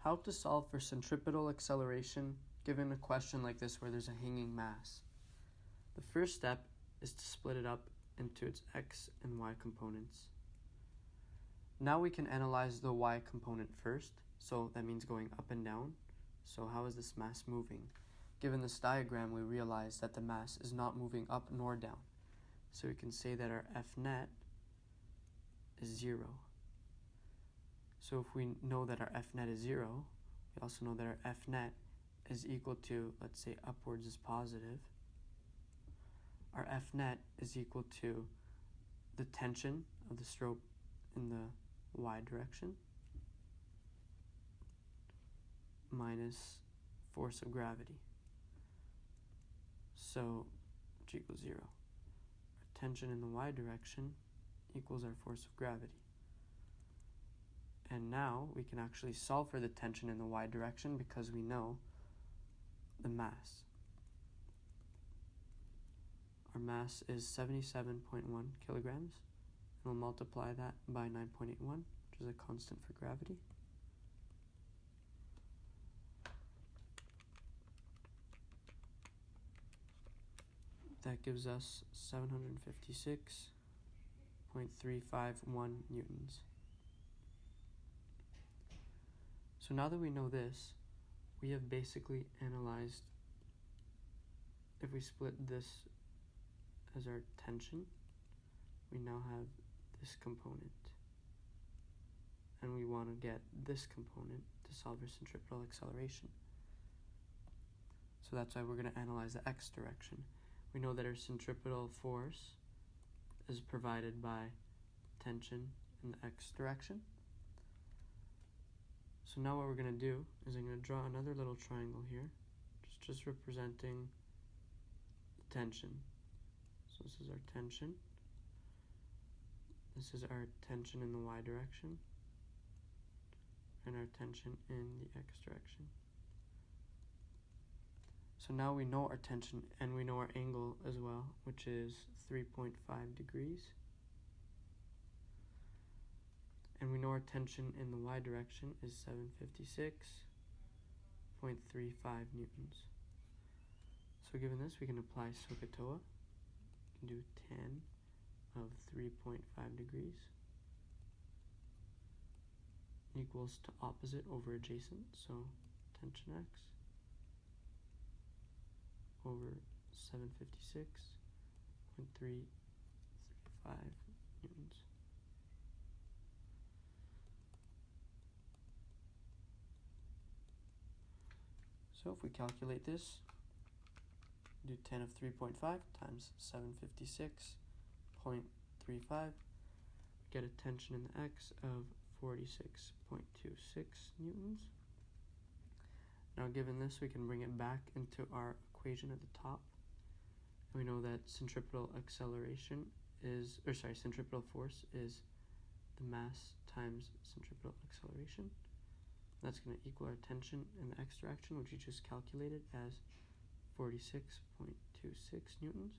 How to solve for centripetal acceleration given a question like this where there's a hanging mass. The first step is to split it up into its x and y components. Now we can analyze the y component first, so that means going up and down. So how is this mass moving? Given this diagram, we realize that the mass is not moving up nor down. So we can say that our F net is 0. So if we know that our F net is 0, we also know that our F net is equal to, let's say upwards is positive. Our F net is equal to the tension of the stroke in the y direction minus force of gravity. So, which equals 0. Our tension in the y direction equals our force of gravity. And now we can actually solve for the tension in the y direction because we know the mass. Our mass is 77.1 kilograms, and we'll multiply that by 9.81, which is a constant for gravity. That gives us 756.351 newtons. So now that we know this, we have basically analyzed, if we split this as our tension, we now have this component. And we want to get this component to solve for centripetal acceleration. So that's why we're going to analyze the x direction. We know that our centripetal force is provided by tension in the x direction. So now what we're going to do is I'm going to draw another little triangle here, just representing the tension. So this is our tension. This is our tension in the y direction, and our tension in the x direction. So now we know our tension and we know our angle as well, which is 3.5 degrees. And we know our tension in the y direction is 756.35 newtons. So given this, we can apply SOHCAHTOA. We can do tan of 3.5 degrees equals to opposite over adjacent, so tension x over 756.335 newtons. So if we calculate this, do 10 of 3.5 times 756.35, we get a tension in the x of 46.26 newtons. Now given this, we can bring it back into our equation at the top. And we know that centripetal centripetal force is the mass times centripetal acceleration. That's going to equal our tension in the x direction, which we just calculated as 46.26 newtons.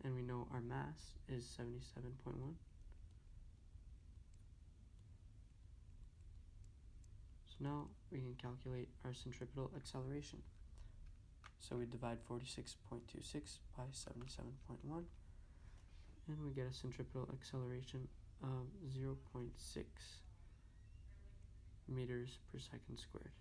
And we know our mass is 77.1. So now we can calculate our centripetal acceleration. So we divide 46.26 by 77.1, and we get a centripetal acceleration of 0.6 meters per second squared.